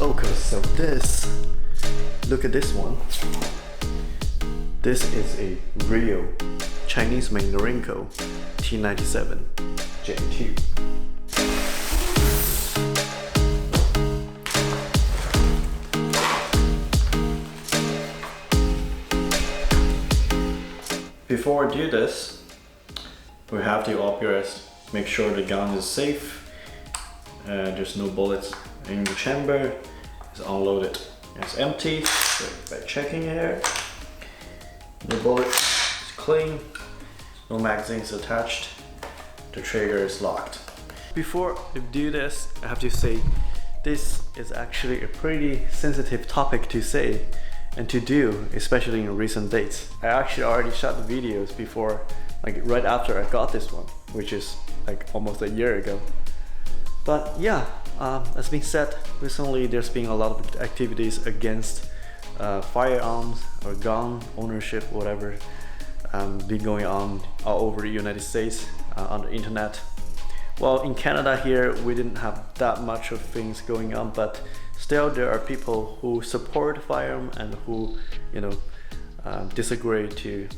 Okay, so look at this one. This is a real Chinese-made Norinco T97 Gen 2. Before I do this, we have to obviously make sure the gun is safe. There's no bullets in the chamber. It's unloaded. It's empty. So by checking here, the bullet is clean. No magazines attached. The trigger is locked. Before I do this, I have to say this is actually a pretty sensitive topic to say and to do, especially in recent days. I actually already shot the videos before, like right after I got this one, which is like almost a year ago. But yeah, as being said, recently there's been a lot of activities against firearms or gun ownership, whatever, been going on all over the United States on the internet. Well, in Canada here, we didn't have that much of things going on, but still there are people who support firearm and who, disagree to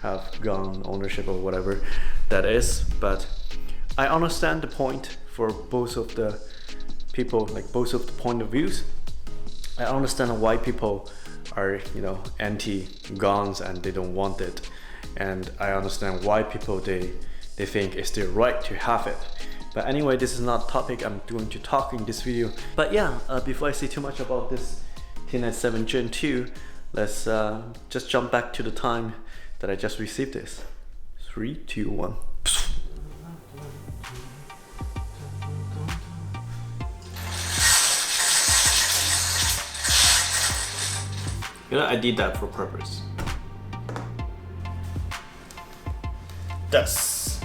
have gun ownership or whatever that is. But I understand the point for both of the people, like both of the point of views. I understand why people are, anti-guns and they don't want it. And I understand why people, they think it's their right to have it. But anyway, this is not a topic I'm going to talk in this video. But yeah, before I say too much about this T97 Gen 2, let's just jump back to the time that I just received this. 3, 2, 1. I did that for purpose. That's.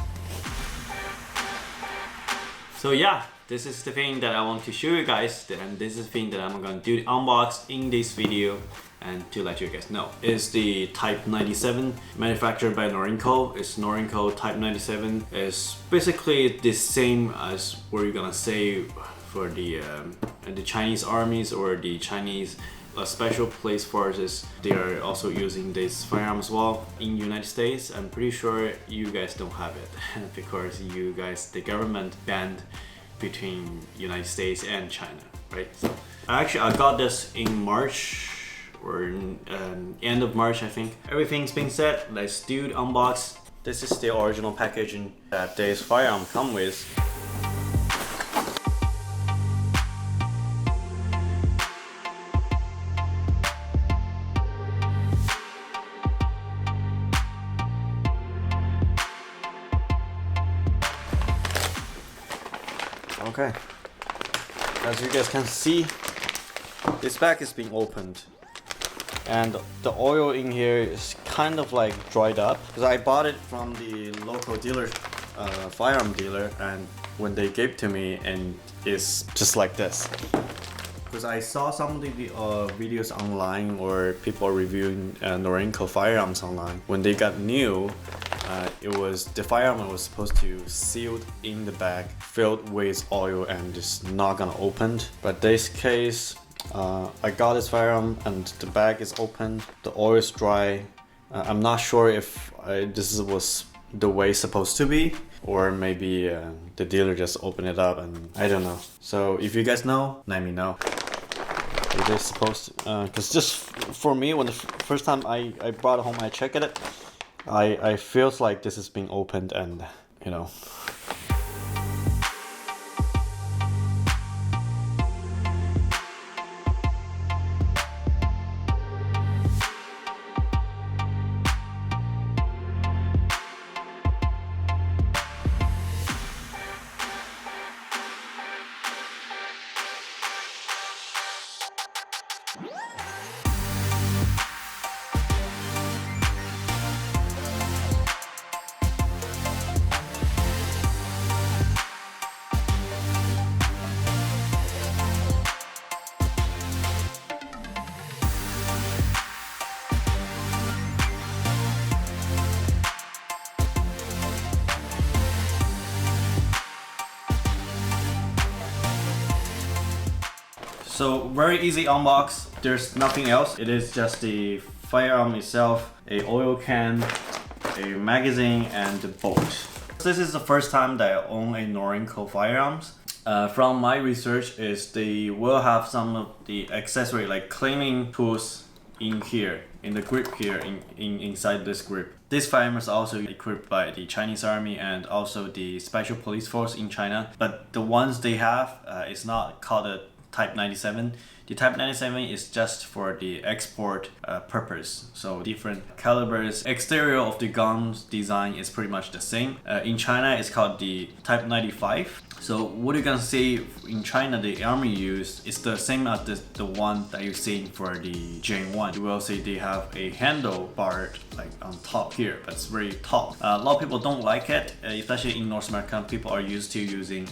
So yeah, this is the thing that I want to show you guys, and this is the thing that I'm going to do the unbox in this video and to let you guys know. It's the Type 97, manufactured by Norinco. It's Norinco Type 97. It's basically the same as what you're gonna say for the Chinese armies or the Chinese special police forces. They are also using this firearm as well in United States. I'm pretty sure you guys don't have it because you guys, the government banned between United States and China, right? So I got this in March or end of March, I think. Everything's been set. Let's do the unbox. This is the original packaging that this firearm come with. Okay, as you guys can see, this bag is being opened and the oil in here is kind of like dried up because I bought it from the local dealer, firearm dealer, and when they gave to me, and it's just like this. Because I saw some of the videos online or people reviewing Norinco firearms online. When they got new, the firearm was supposed to sealed in the bag, filled with oil and just not gonna open. But this case, I got this firearm and the bag is open, the oil is dry. I'm not sure if this was the way it's supposed to be, or maybe the dealer just opened it up and I don't know. So if you guys know, let me know. It is supposed to, because just for me, when the first time I brought it home, I checked it, I feels like this is being opened and, So very easy unbox. There's nothing else. It is just the firearm itself, a oil can, a magazine, and the bolt. This is the first time that I own a Norinco firearms. From my research is they will have some of the accessory like cleaning tools in here, in the grip here, inside this grip. This firearm is also equipped by the Chinese Army and also the Special Police Force in China. But the ones they have is not called a Type 97. The Type 97 is just for the export purpose. So different calibers. Exterior of the gun's design is pretty much the same. In China, it's called the Type 95. So what you're gonna see in China, the army use is the same as the one that you're seeing for the Zhan 1. You will see they have a handle bar like on top here, but it's very tall. A lot of people don't like it, especially in North America. People are used to using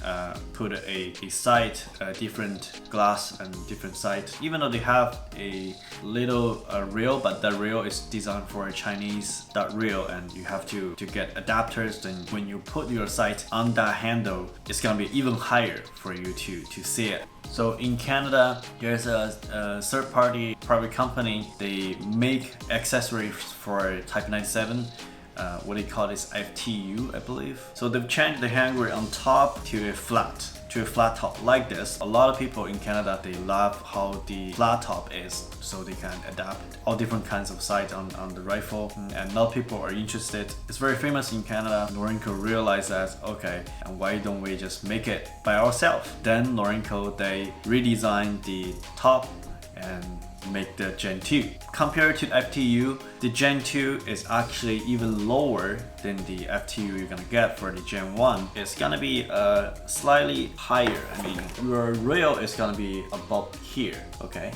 put a sight, different glass and different sight. Even though they have a little reel, but that reel is designed for a Chinese reel, and you have to get adapters. Then when you put your sight on that handle, it's gonna be even higher for you to see it. So in Canada, there's a third-party private company. They make accessories for Type 97. What they call is FTU, I believe. So they've changed the handle on top to a flat top like this. A lot of people in Canada, they love how the flat top is, so they can adapt all different kinds of sights on the rifle, and a lot of people are interested. It's very famous in Canada. Norinco realized that, okay, and why don't we just make it by ourselves? Then Norinco, they redesigned the top and make the Gen 2. Compared to FTU, the Gen 2 is actually even lower than the FTU you're gonna get for the Gen 1. It's gonna be slightly higher. I mean, your rail is gonna be above here, okay?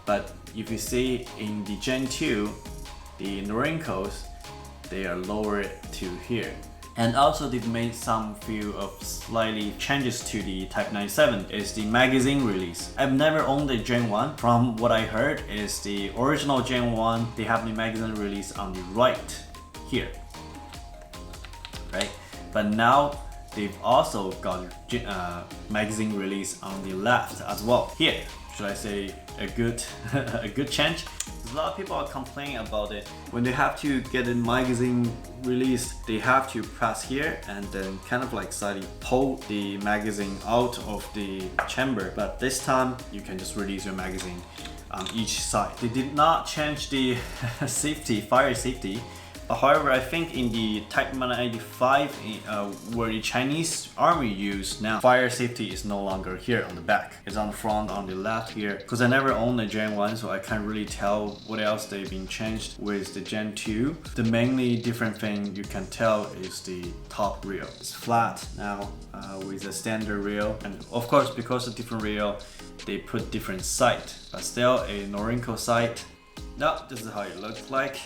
But if you see in the Gen 2, the Norincos, they are lower to here. And also they've made some few of slightly changes to the Type 97 is the magazine release. I've never owned the Gen 1. From what I heard is the original Gen 1, they have the magazine release on the right here, right? But now they've also got magazine release on the left as well. Here, should I say a good a good change? A lot of people are complaining about it. When they have to get a magazine released, they have to press here and then kind of like slightly pull the magazine out of the chamber. But this time you can just release your magazine on each side. They did not change the fire safety. However, I think in the Type 95, where the Chinese Army use now, fire safety is no longer here on the back. It's on the front, on the left here. Because I never owned the Gen 1, so I can't really tell what else they've been changed with the Gen 2. The mainly different thing you can tell is the top rail. It's flat now with a standard rail. And of course, because of different rail, they put different sight. But still a Norinco sight. Now, this is how it looks like.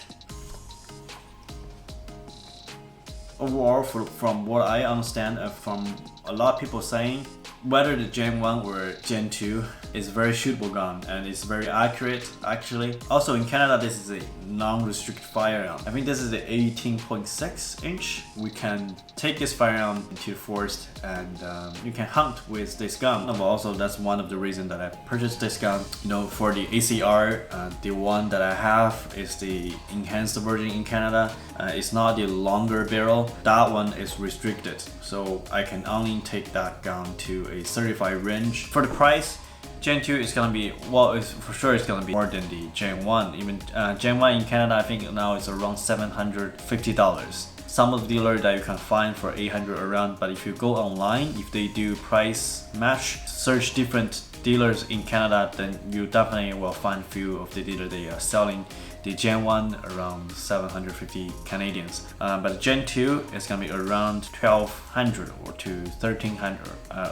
Overall, from what I understand from a lot of people saying, whether the Gen 1 or Gen 2 is a very shootable gun and it's very accurate actually. Also in Canada, this is a non-restricted firearm. I think this is the 18.6 inch. We can take this firearm into the forest and you can hunt with this gun. And also that's one of the reasons that I purchased this gun. You know, for the ACR, the one that I have is the enhanced version in Canada. It's not the longer barrel. That one is restricted, so I can only take that gun to a certified range. For the price, Gen 2 is gonna be, well, for sure it's gonna be more than the Gen 1. Even Gen 1 in Canada, I think now it's around $750. Some of the dealers that you can find for $800 around, but if you go online, if they do price match, search different dealers in Canada, then you definitely will find few of the dealers they are selling the Gen 1 around 750 Canadians. But Gen 2 is gonna be around 1200 or to 1300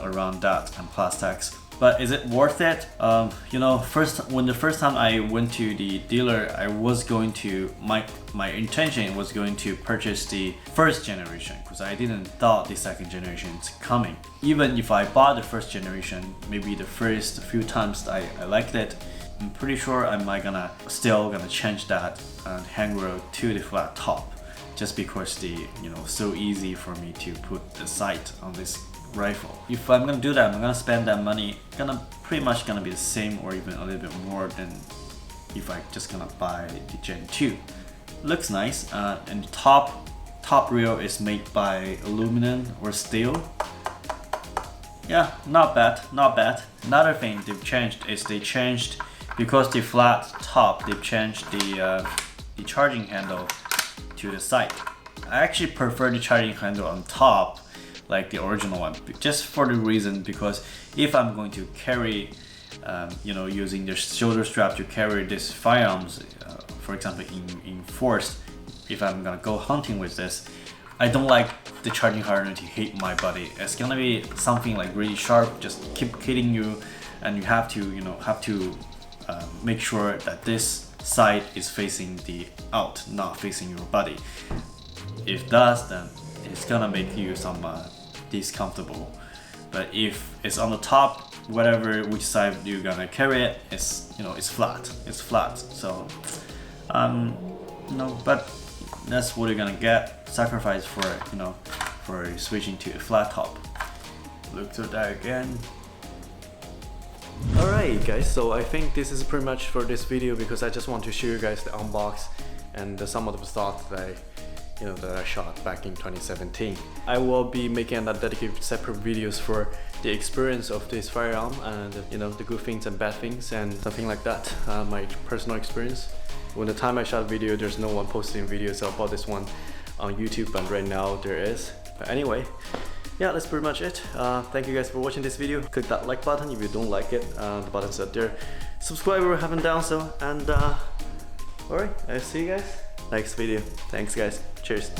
around that, and plus tax. But is it worth it? You know, when the first time I went to the dealer, I was going to, my intention was going to purchase the first generation because I didn't thought the second generation is coming. Even if I bought the first generation, maybe the first few times I liked it, I'm pretty sure I'm still gonna change that handrail to the flat top, just because so easy for me to put the sight on this rifle. If I'm gonna do that, I'm gonna spend that money, pretty much gonna be the same or even a little bit more than if I just gonna buy the Gen 2. Looks nice, and the top rail is made by aluminum or steel. Yeah, not bad, not bad. Another thing they've changed is because the flat top, they've changed the charging handle to the side. I actually prefer the charging handle on top, like the original one, just for the reason because if I'm going to carry, using the shoulder strap to carry these firearms, for example in forest, if I'm gonna go hunting with this, I don't like the charging hardener to hit my body. It's gonna be something like really sharp, just keep hitting you, and you have to make sure that this side is facing the out, not facing your body. If it does, then it's gonna make you some discomfortable. But if it's on the top, which side you're gonna carry it, it's flat. It's flat. So but that's what you're gonna get. Sacrifice for switching to a flat top. Look through that again. Alright guys, so I think this is pretty much for this video because I just want to show you guys the unbox and some of the stuff that I shot back in 2017. I will be making a dedicated separate videos for the experience of this firearm and the good things and bad things and something like that, my personal experience. When the time I shot video, there's no one posting videos about this one on YouTube, but right now there is. But anyway, yeah, that's pretty much it. Thank you guys for watching this video. Click that like button if you don't like it. The button's out there. Subscribe if you haven't done so. And alright, I'll see you guys next video. Thanks guys. Cheers.